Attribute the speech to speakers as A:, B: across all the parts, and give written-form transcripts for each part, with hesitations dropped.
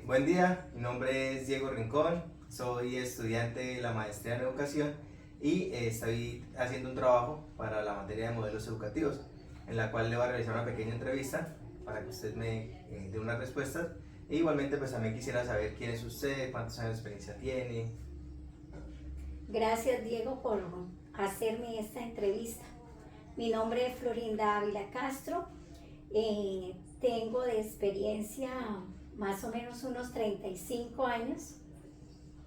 A: Buen día, mi nombre es Diego Rincón, soy estudiante de la maestría en educación y estoy haciendo un trabajo para la materia de modelos educativos, en la cual le voy a realizar una pequeña entrevista para que usted me dé unas respuestas. E igualmente pues también quisiera saber quién es usted, cuántos años de experiencia tiene.
B: Gracias, Diego, por hacerme esta entrevista. Mi nombre es Florinda Ávila Castro. Tengo de experiencia más o menos unos 35 años.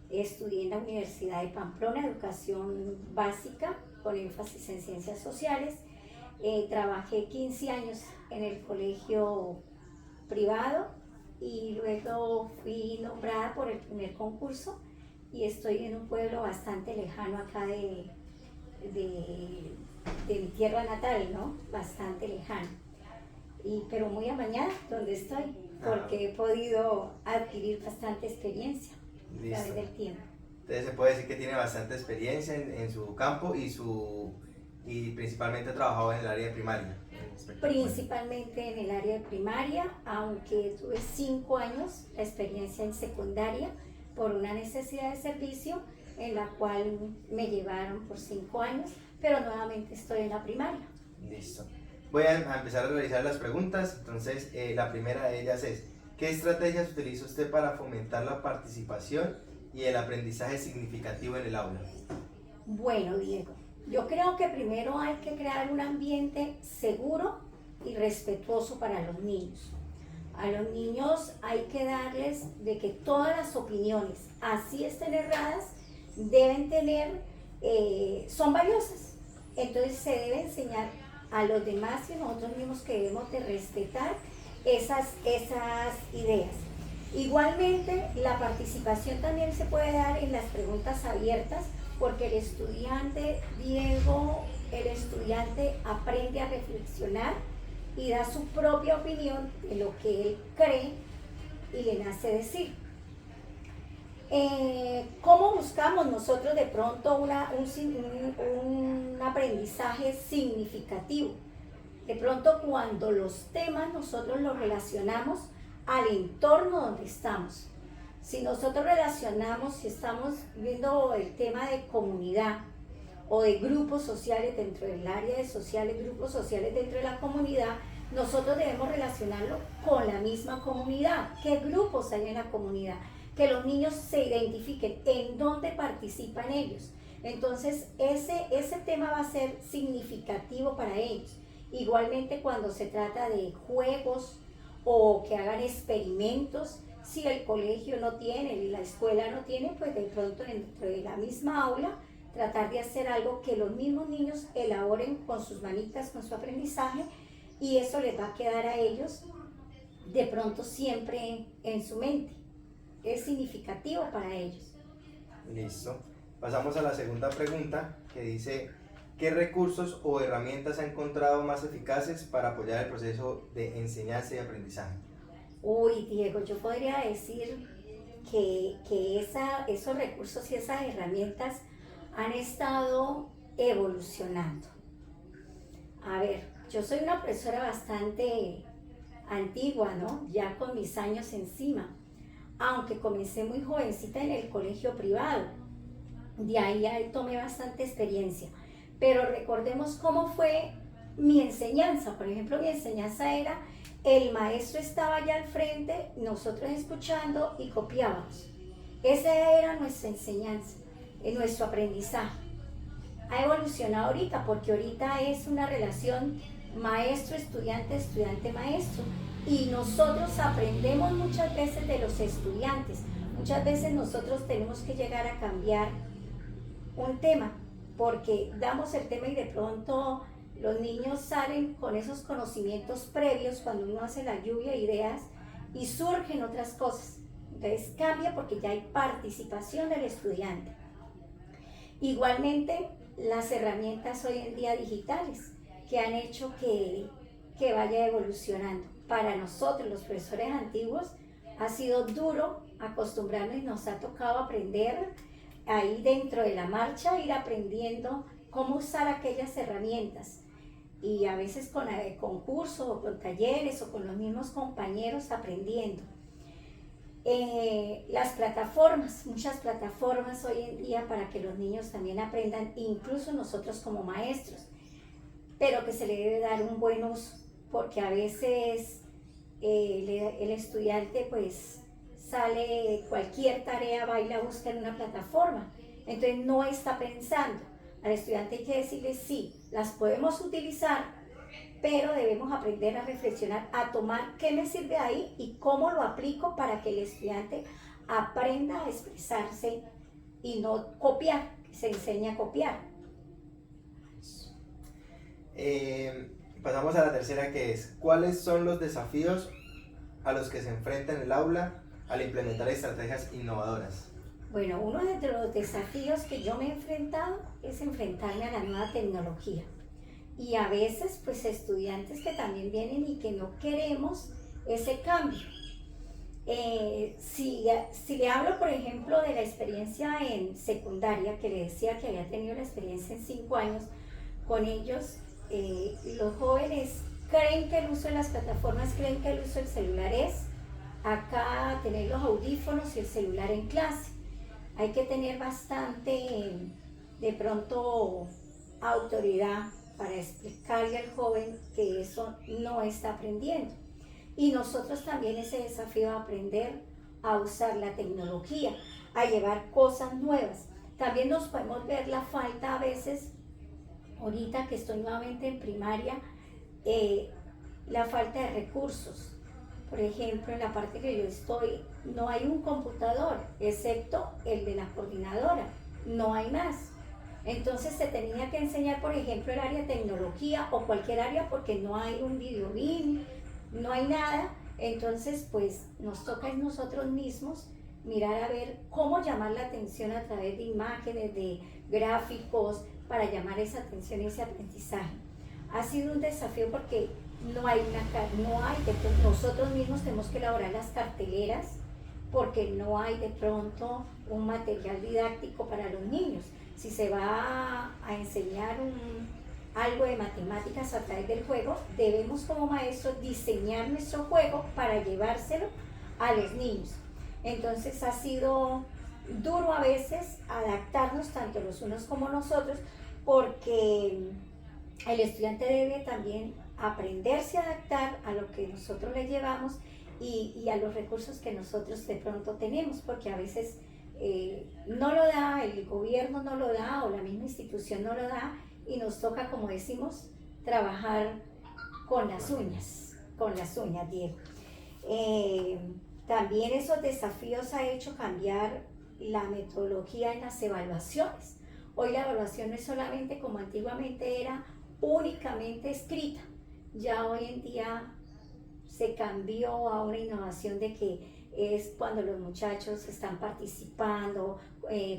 B: Estudié en la Universidad de Pamplona, educación básica con énfasis en ciencias sociales. Trabajé 15 años en el colegio privado y luego fui nombrada por el primer concurso y estoy en un pueblo bastante lejano acá de, de mi tierra natal, ¿no? Bastante lejano. Pero muy amañada donde estoy,
A: Ah,
B: porque he podido adquirir bastante experiencia a través
A: listo.
B: del tiempo.
A: Entonces se puede decir que tiene bastante experiencia en su campo y principalmente ha trabajado en el área de primaria.
B: Principalmente en el área de primaria, aunque tuve 5 años la experiencia en secundaria por una necesidad de servicio en la cual me llevaron por 5 años, pero nuevamente estoy en la primaria.
A: Listo. Voy a empezar a realizar las preguntas. Entonces, la primera de ellas es, ¿qué estrategias utiliza usted para fomentar la participación y el aprendizaje significativo en el aula?
B: Bueno, Diego, yo creo que primero hay que crear un ambiente seguro y respetuoso para los niños. A los niños hay que darles de que todas las opiniones, así estén erradas, deben tener, son valiosas. Entonces se debe enseñar a los demás y a nosotros mismos que debemos de respetar esas ideas. Igualmente, la participación también se puede dar en las preguntas abiertas, porque el estudiante, Diego, el estudiante aprende a reflexionar y da su propia opinión de lo que él cree y le nace decir. ¿Cómo buscamos nosotros de pronto un aprendizaje significativo? De pronto cuando los temas nosotros los relacionamos al entorno donde estamos. Si nosotros relacionamos, si estamos viendo el tema de comunidad o de grupos sociales dentro del área de sociales, grupos sociales dentro de la comunidad, nosotros debemos relacionarlo con la misma comunidad. ¿Qué grupos hay en la comunidad? Que los niños se identifiquen en dónde participan ellos. Entonces ese tema va a ser significativo para ellos. Igualmente cuando se trata de juegos o que hagan experimentos, si el colegio no tiene, la escuela no tiene, pues de pronto dentro de la misma aula tratar de hacer algo que los mismos niños elaboren con sus manitas, con su aprendizaje, y eso les va a quedar a ellos de pronto siempre en su mente. Es significativo para ellos.
A: Listo. Pasamos a la segunda pregunta que dice, ¿qué recursos o herramientas ha encontrado más eficaces para apoyar el proceso de enseñanza y aprendizaje?
B: Uy, Diego, yo podría decir que esos recursos y esas herramientas han estado evolucionando. A ver, yo soy una profesora bastante antigua, ¿no? Ya con mis años encima, aunque comencé muy jovencita en el colegio privado. De ahí tomé bastante experiencia. Pero recordemos cómo fue mi enseñanza. Por ejemplo, mi enseñanza era, el maestro estaba allá al frente, nosotros escuchando y copiábamos. Esa era nuestra enseñanza, nuestro aprendizaje. Ha evolucionado ahorita porque ahorita es una relación maestro-estudiante, estudiante-maestro. Y nosotros aprendemos muchas veces de los estudiantes. Muchas veces nosotros tenemos que llegar a cambiar un tema, porque damos el tema y de pronto los niños salen con esos conocimientos previos cuando uno hace la lluvia de ideas y surgen otras cosas. Entonces cambia porque ya hay participación del estudiante. Igualmente, las herramientas hoy en día digitales que han hecho que vaya evolucionando. Para nosotros, los profesores antiguos, ha sido duro acostumbrarnos y nos ha tocado aprender ahí dentro de la marcha, ir aprendiendo cómo usar aquellas herramientas. Y a veces con cursos o con talleres o con los mismos compañeros aprendiendo. Las plataformas, muchas plataformas hoy en día para que los niños también aprendan, incluso nosotros como maestros, pero que se le debe dar un buen uso, porque a veces el estudiante pues sale cualquier tarea, va y la busca en una plataforma, entonces no está pensando. Al estudiante hay que decirle sí, las podemos utilizar, pero debemos aprender a reflexionar, a tomar qué me sirve ahí y cómo lo aplico para que el estudiante aprenda a expresarse y no copiar, que se enseña a copiar.
A: Pasamos a la tercera, que es: ¿cuáles son los desafíos a los que se enfrenta en el aula al implementar estrategias innovadoras?
B: Bueno, uno de los desafíos que yo me he enfrentado es enfrentarme a la nueva tecnología. Y a veces, pues, estudiantes que también vienen y que no queremos ese cambio. Si le hablo, por ejemplo, de la experiencia en secundaria, que le decía que había tenido la experiencia en 5 años, con ellos, los jóvenes creen que el uso de las plataformas, creen que el uso del celular es acá tener los audífonos y el celular en clase. Hay que tener bastante, de pronto, autoridad para explicarle al joven que eso no está aprendiendo. Y nosotros también ese desafío de aprender a usar la tecnología, a llevar cosas nuevas. También nos podemos ver la falta a veces, ahorita que estoy nuevamente en primaria, la falta de recursos. Por ejemplo, en la parte que yo estoy, no hay un computador, excepto el de la coordinadora, no hay más. Entonces se tenía que enseñar, por ejemplo, el área de tecnología o cualquier área porque no hay un videobeam, no hay nada. Entonces, pues nos toca en nosotros mismos mirar a ver cómo llamar la atención a través de imágenes, de gráficos, para llamar esa atención y ese aprendizaje. Ha sido un desafío porque no hay nosotros mismos tenemos que elaborar las carteleras porque no hay de pronto un material didáctico para los niños. Si se va a enseñar algo de matemáticas a través del juego, debemos como maestros diseñar nuestro juego para llevárselo a los niños. Entonces ha sido duro a veces adaptarnos tanto los unos como nosotros, porque el estudiante debe también aprenderse a adaptar a lo que nosotros le llevamos y a los recursos que nosotros de pronto tenemos, porque a veces no lo da, el gobierno no lo da o la misma institución no lo da y nos toca, como decimos, trabajar con las uñas, Diego. También esos desafíos ha hecho cambiar la metodología en las evaluaciones. Hoy la evaluación no es solamente como antiguamente era, únicamente escrita. Ya hoy en día se cambió a una innovación de que es cuando los muchachos están participando,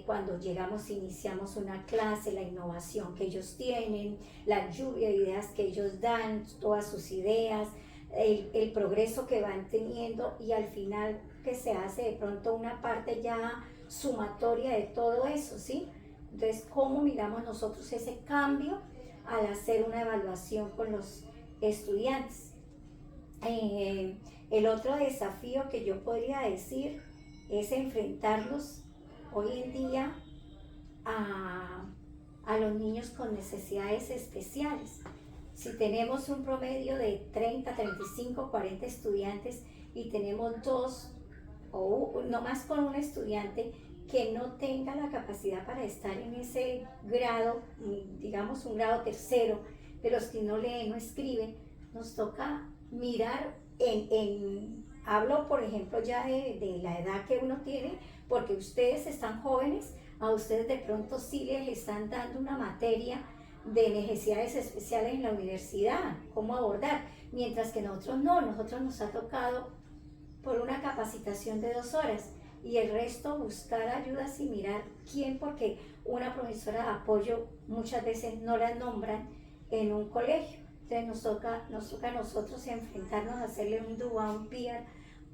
B: cuando llegamos e iniciamos una clase, la innovación que ellos tienen, la lluvia de ideas que ellos dan, todas sus ideas, el progreso que van teniendo y al final que se hace de pronto una parte ya sumatoria de todo eso, ¿sí? Entonces, ¿cómo miramos nosotros ese cambio al hacer una evaluación con los estudiantes? El otro desafío que yo podría decir es enfrentarnos hoy en día a los niños con necesidades especiales. Si tenemos un promedio de 30, 35, 40 estudiantes y tenemos 2 o no más con un estudiante que no tenga la capacidad para estar en ese grado, digamos un grado tercero, de los que no leen, no escriben, nos toca mirar hablo por ejemplo ya de la edad que uno tiene, porque ustedes están jóvenes, a ustedes de pronto sí les están dando una materia de necesidades especiales en la universidad, cómo abordar, mientras que nosotros no, nosotros nos ha tocado por una capacitación de 2 horas y el resto buscar ayudas y mirar quién, porque una profesora de apoyo muchas veces no la nombran en un colegio. Entonces nos toca a nosotros enfrentarnos a hacerle un do, un peer,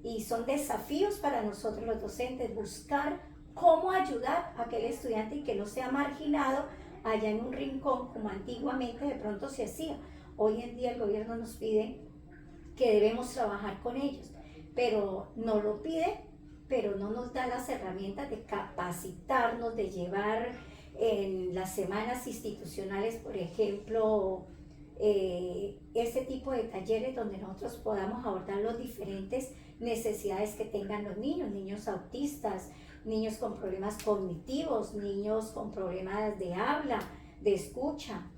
B: y son desafíos para nosotros los docentes, buscar cómo ayudar a aquel estudiante y que no sea marginado allá en un rincón como antiguamente de pronto se hacía. Hoy en día el gobierno nos pide que debemos trabajar con ellos, pero no lo pide pero no nos da las herramientas de capacitarnos, de llevar en las semanas institucionales, por ejemplo, ese tipo de talleres donde nosotros podamos abordar las diferentes necesidades que tengan los niños, niños autistas, niños con problemas cognitivos, niños con problemas de habla, de escucha.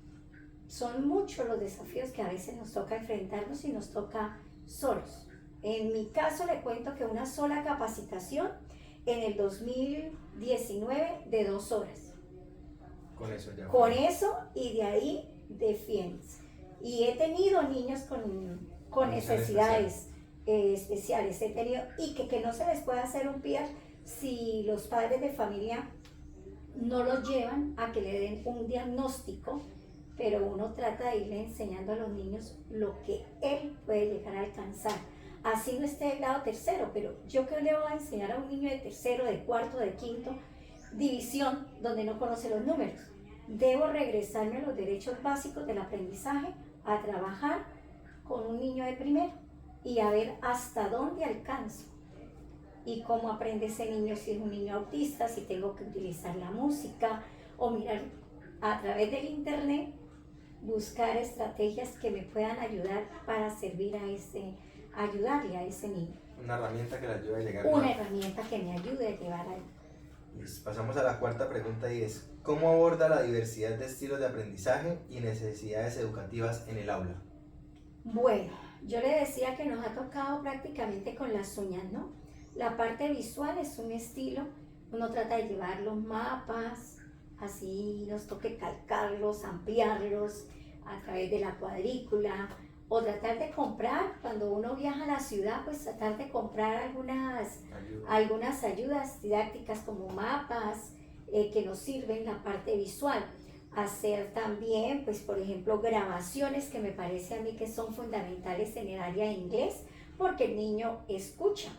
B: Son muchos los desafíos que a veces nos toca enfrentarnos y nos toca solos. En mi caso le cuento que una sola capacitación en el 2019 de 2 horas.
A: Con eso ya.
B: Con eso y de ahí defiendes. Y he tenido niños con necesidades especiales, he tenido, y que no se les puede hacer un PIA si los padres de familia no los llevan a que le den un diagnóstico, pero uno trata de irle enseñando a los niños lo que él puede llegar a alcanzar. Así no esté del lado tercero, pero yo que le voy a enseñar a un niño de tercero, de cuarto, de quinto división, donde no conoce los números. Debo regresarme a los derechos básicos del aprendizaje, a trabajar con un niño de primero y a ver hasta dónde alcanzo y cómo aprende ese niño, si es un niño autista, si tengo que utilizar la música o mirar a través del internet, buscar estrategias que me puedan ayudar para servir ayudarle a ese niño.
A: Una herramienta que le ayude a llegar.
B: Una herramienta que me ayude a llevar a él.
A: Pasamos a la cuarta pregunta y es: ¿cómo aborda la diversidad de estilos de aprendizaje y necesidades educativas en el aula?
B: Bueno, yo le decía que nos ha tocado prácticamente con las uñas, ¿no? La parte visual es un estilo, uno trata de llevar los mapas, así nos toque calcarlos, ampliarlos a través de la cuadrícula, o tratar de comprar, cuando uno viaja a la ciudad, pues tratar de comprar algunas ayudas didácticas como mapas que nos sirven la parte visual. Hacer también, pues por ejemplo, grabaciones que me parece a mí que son fundamentales en el área de inglés, porque el niño escucha.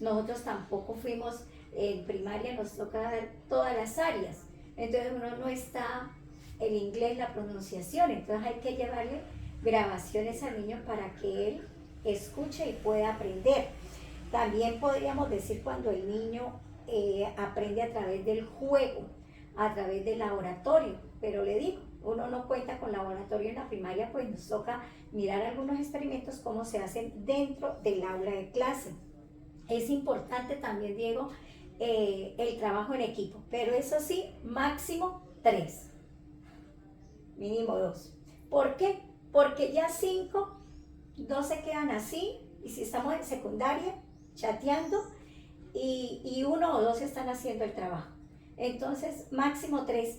B: Nosotros tampoco fuimos, en primaria nos toca ver todas las áreas, entonces uno no está el inglés, la pronunciación, entonces hay que llevarle grabaciones al niño para que él escuche y pueda aprender. También podríamos decir cuando el niño aprende a través del juego, a través del laboratorio, pero le digo, uno no cuenta con laboratorio en la primaria, pues nos toca mirar algunos experimentos cómo se hacen dentro del aula de clase. Es importante también, Diego, el trabajo en equipo, pero eso sí, máximo 3, mínimo 2. ¿Por qué? Porque ya 5, 2 se quedan así, y si estamos en secundaria, chateando, y 1 o 2 están haciendo el trabajo. Entonces, máximo 3.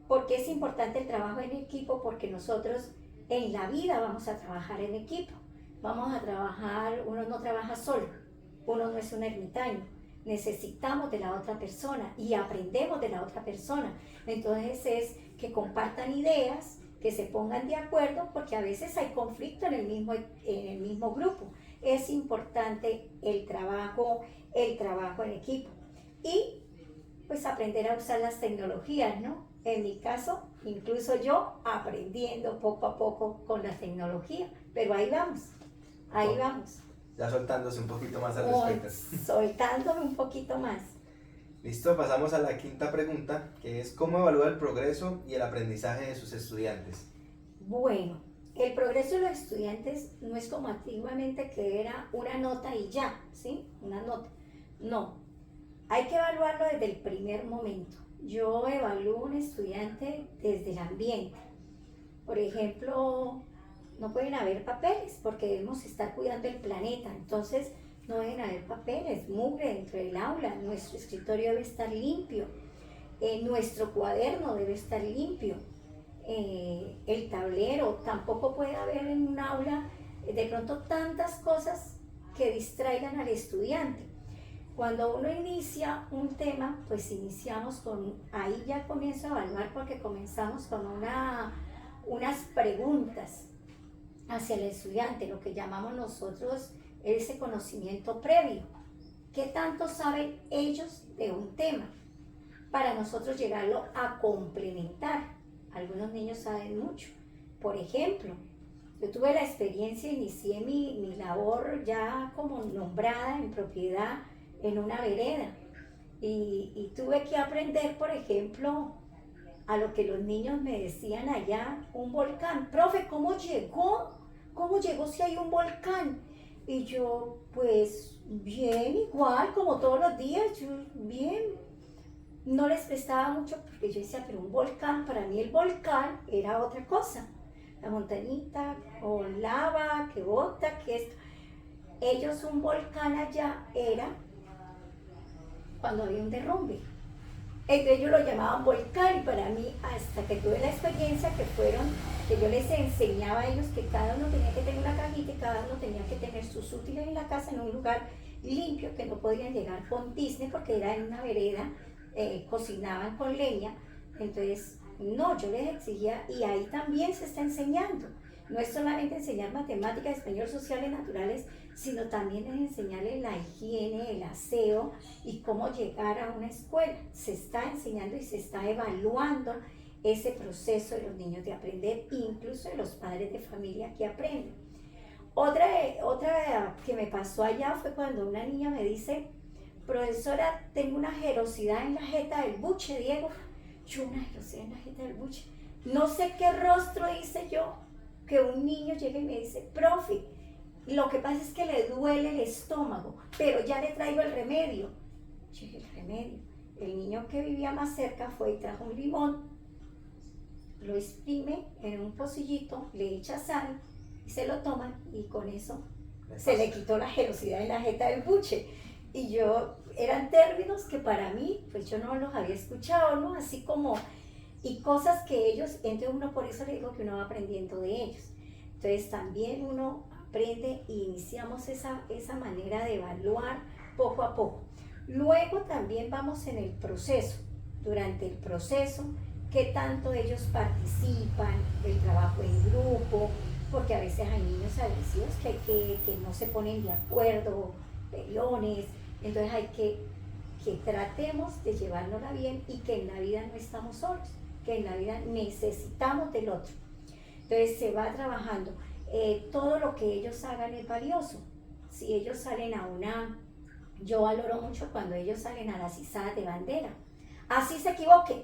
B: ¿Por qué es importante el trabajo en equipo? Porque nosotros en la vida vamos a trabajar en equipo. Vamos a trabajar, uno no trabaja solo, uno no es un ermitaño. Necesitamos de la otra persona y aprendemos de la otra persona. Entonces es que compartan ideas, que se pongan de acuerdo, porque a veces hay conflicto en el mismo grupo. Es importante el trabajo en equipo y pues aprender a usar las tecnologías, ¿no? En mi caso, incluso yo aprendiendo poco a poco con la tecnología, pero ahí vamos.
A: Ya soltándose un poquito más al respecto.
B: Soltándome un poquito más.
A: Listo, pasamos a la quinta pregunta, que es: ¿cómo evalúa el progreso y el aprendizaje de sus estudiantes?
B: Bueno, el progreso de los estudiantes no es como antiguamente, que era una nota y ya, ¿sí? Una nota. No, hay que evaluarlo desde el primer momento. Yo evalúo un estudiante desde el ambiente. Por ejemplo, no pueden haber papeles porque debemos estar cuidando el planeta. Entonces, no deben haber papeles, mugre dentro del aula. Nuestro escritorio debe estar limpio. Nuestro cuaderno debe estar limpio. El tablero, tampoco puede haber en un aula de pronto tantas cosas que distraigan al estudiante. Cuando uno inicia un tema, pues iniciamos ahí ya comienzo a evaluar, porque comenzamos con unas preguntas hacia el estudiante, lo que llamamos nosotros ese conocimiento previo. ¿Qué tanto saben ellos de un tema? Para nosotros llegarlo a complementar. Algunos niños saben mucho. Por ejemplo, yo tuve la experiencia, inicié mi labor ya como nombrada en propiedad en una vereda. Y tuve que aprender, por ejemplo, a lo que los niños me decían allá, un volcán. Profe, ¿cómo llegó? ¿Cómo llegó si hay un volcán? Y yo, pues bien, igual, como todos los días, yo, bien. No les prestaba mucho porque yo decía, pero un volcán, para mí el volcán era otra cosa. La montañita o lava que bota, que esto. Ellos un volcán allá era cuando había un derrumbe. Entonces ellos lo llamaban volcán y para mí, hasta que tuve la experiencia que fueron, que yo les enseñaba a ellos que cada uno tenía que tener una cajita y cada uno tenía que tener sus útiles en la casa en un lugar limpio, que no podían llegar con tizne porque era en una vereda, cocinaban con leña. Entonces, no, yo les exigía y ahí también se está enseñando. No es solamente enseñar matemáticas, español, sociales, naturales, sino también es enseñarles la higiene, el aseo y cómo llegar a una escuela. Se está enseñando y se está evaluando ese proceso de los niños de aprender, incluso de los padres de familia que aprenden. Otra que me pasó allá fue cuando una niña me dice, profesora, tengo una jerosidad en la jeta del buche, Diego. Yo, una jerosidad en la jeta del buche. No sé qué rostro hice yo que un niño llegue y me dice, profe, lo que pasa es que le duele el estómago, pero ya le traigo el remedio. Yo dije, el remedio. El niño que vivía más cerca fue y trajo un limón, lo exprime en un pocillito, le echa sal y se lo toma y con eso se le quitó la jerosidad en la jeta del buche. Y yo, eran términos que para mí, pues yo no los había escuchado, ¿no? Así como, y cosas que ellos, entonces uno por eso le digo que uno va aprendiendo de ellos. Entonces también uno aprende e iniciamos esa manera de evaluar poco a poco. Luego también vamos en el proceso, durante el proceso, qué tanto ellos participan, el trabajo en grupo, porque a veces hay niños agresivos que no se ponen de acuerdo, peleones, entonces hay que tratemos de llevárnosla bien y que en la vida no estamos solos, que en la vida necesitamos del otro. Entonces se va trabajando. Todo lo que ellos hagan es valioso. Si ellos salen yo valoro mucho cuando ellos salen a las izadas de bandera. Así se equivoquen.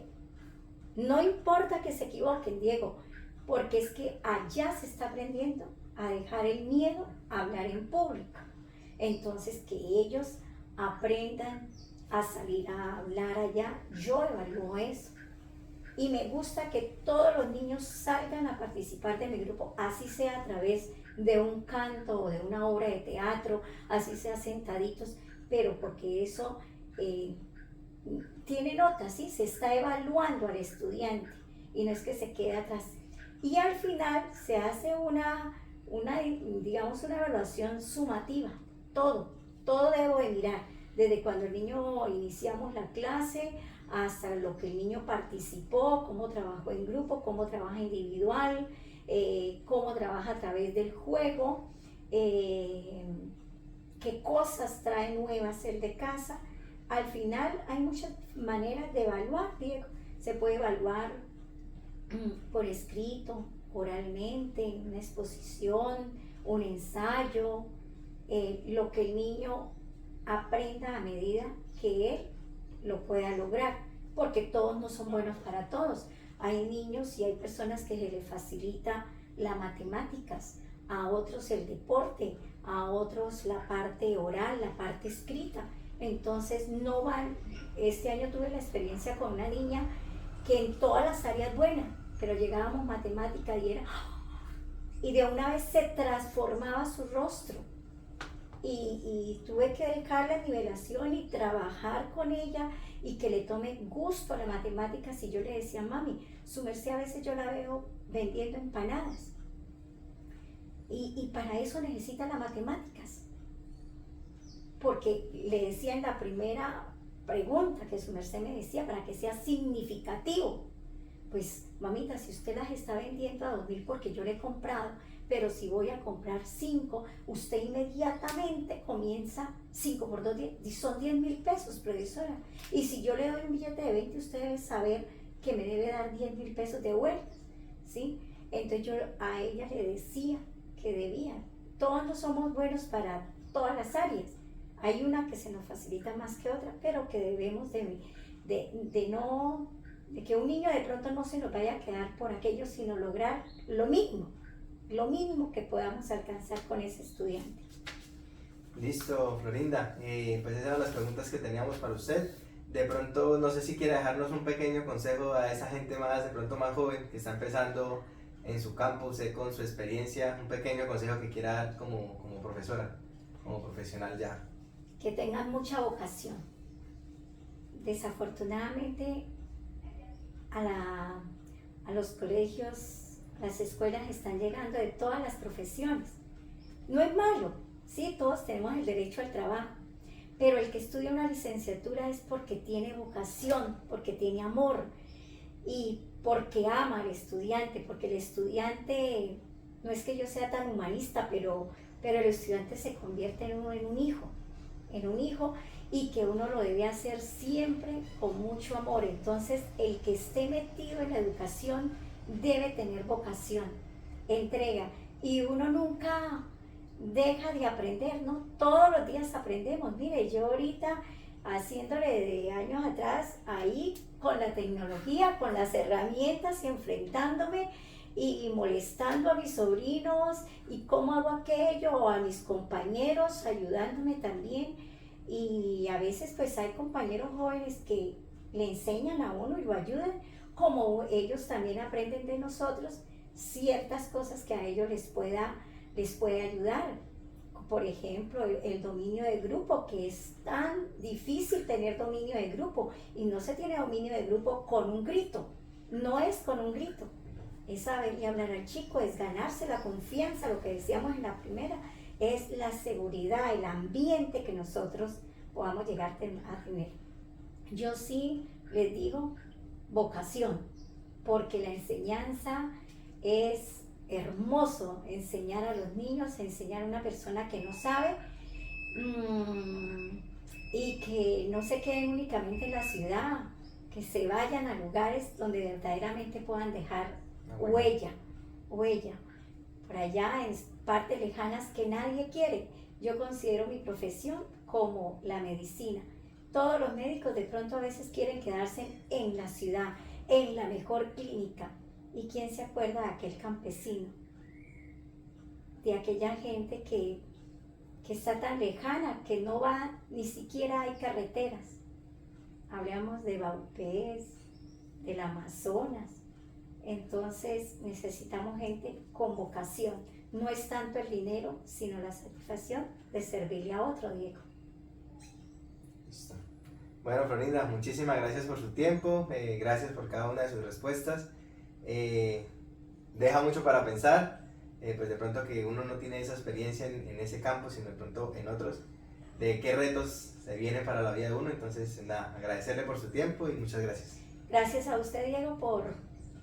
B: No importa que se equivoquen, Diego, porque es que allá se está aprendiendo a dejar el miedo a hablar en público. Entonces que ellos aprendan a salir a hablar allá, yo evalúo eso. Y me gusta que todos los niños salgan a participar de mi grupo, así sea a través de un canto o de una obra de teatro, así sea sentaditos, pero porque eso tiene notas, ¿sí? Se está evaluando al estudiante y no es que se quede atrás. Y al final se hace digamos, una evaluación sumativa, todo debo de mirar, desde cuando el niño iniciamos la clase, hasta lo que el niño participó, cómo trabajó en grupo, cómo trabaja individual, cómo trabaja a través del juego, qué cosas trae nuevas el de casa. Al final hay muchas maneras de evaluar, Diego. Se puede evaluar por escrito, oralmente, una exposición, un ensayo, lo que el niño aprenda a medida que él lo pueda lograr, porque todos no son buenos para todos. Hay niños y hay personas que se les facilita las matemáticas, a otros el deporte, a otros la parte oral, la parte escrita. Entonces no van. Este año tuve la experiencia con una niña que en todas las áreas buena, pero llegábamos matemática y de una vez se transformaba su rostro. Y tuve que dejar la nivelación y trabajar con ella y que le tome gusto a la matemática. Si yo le decía, mami, su merced a veces yo la veo vendiendo empanadas y para eso necesita las matemáticas, porque le decía en la primera pregunta que su merced me decía, para que sea significativo, pues mamita, si usted las está vendiendo a 2.000 porque yo le he comprado, pero si voy a comprar 5, usted inmediatamente comienza 5 por 2, son 10.000 pesos, profesora. Y si yo le doy un billete de 20, usted debe saber que me debe dar 10.000 pesos de vuelta, ¿sí? Entonces yo a ella le decía que debía. Todos no somos buenos para todas las áreas. Hay una que se nos facilita más que otra, pero que debemos de que un niño de pronto no se nos vaya a quedar por aquello, sino lograr lo mínimo que podamos alcanzar con ese estudiante.
A: Listo, Florinda. Pues esas eran las preguntas que teníamos para usted. De pronto, no sé si quiere dejarnos un pequeño consejo a esa gente más, de pronto más joven, que está empezando en su campo, usted con su experiencia, un pequeño consejo que quiera dar como profesora, como profesional ya.
B: Que tengan mucha vocación. Desafortunadamente, a los colegios, las escuelas están llegando de todas las profesiones. No es malo, sí, todos tenemos el derecho al trabajo, pero el que estudia una licenciatura es porque tiene vocación, porque tiene amor y porque ama al estudiante, porque el estudiante, no es que yo sea tan humanista, pero el estudiante se convierte en un hijo y que uno lo debe hacer siempre con mucho amor. Entonces, el que esté metido en la educación debe tener vocación, entrega, y uno nunca deja de aprender, ¿no? Todos los días aprendemos. Mire, yo ahorita haciéndole de años atrás, ahí con la tecnología, con las herramientas y enfrentándome y molestando a mis sobrinos y cómo hago aquello, o a mis compañeros ayudándome también. Y a veces pues hay compañeros jóvenes que le enseñan a uno y lo ayudan, como ellos también aprenden de nosotros ciertas cosas que a ellos les puede ayudar. Por ejemplo, el dominio de grupo, que es tan difícil tener dominio de grupo, y no se tiene dominio de grupo con un grito, no es con un grito, es saberle hablar al chico, es ganarse la confianza, lo que decíamos en la primera, es la seguridad, el ambiente que nosotros podamos llegar a tener. Yo sí les digo vocación, porque la enseñanza es hermoso, enseñar a los niños, enseñar a una persona que no sabe y que no se queden únicamente en la ciudad, que se vayan a lugares donde verdaderamente puedan dejar huella, por allá en partes lejanas que nadie quiere. Yo considero mi profesión como la medicina. Todos los médicos de pronto a veces quieren quedarse en la ciudad, en la mejor clínica. ¿Y quién se acuerda de aquel campesino? De aquella gente que está tan lejana, que no va, ni siquiera hay carreteras. Hablamos de Vaupés, del Amazonas. Entonces necesitamos gente con vocación. No es tanto el dinero, sino la satisfacción de servirle a otro, Diego.
A: Listo. Bueno, Florinda, muchísimas gracias por su tiempo, gracias por cada una de sus respuestas. Deja mucho para pensar, pues de pronto que uno no tiene esa experiencia en ese campo, sino de pronto en otros, de qué retos se vienen para la vida de uno. Entonces, nada, agradecerle por su tiempo y muchas gracias.
B: Gracias a usted, Diego, por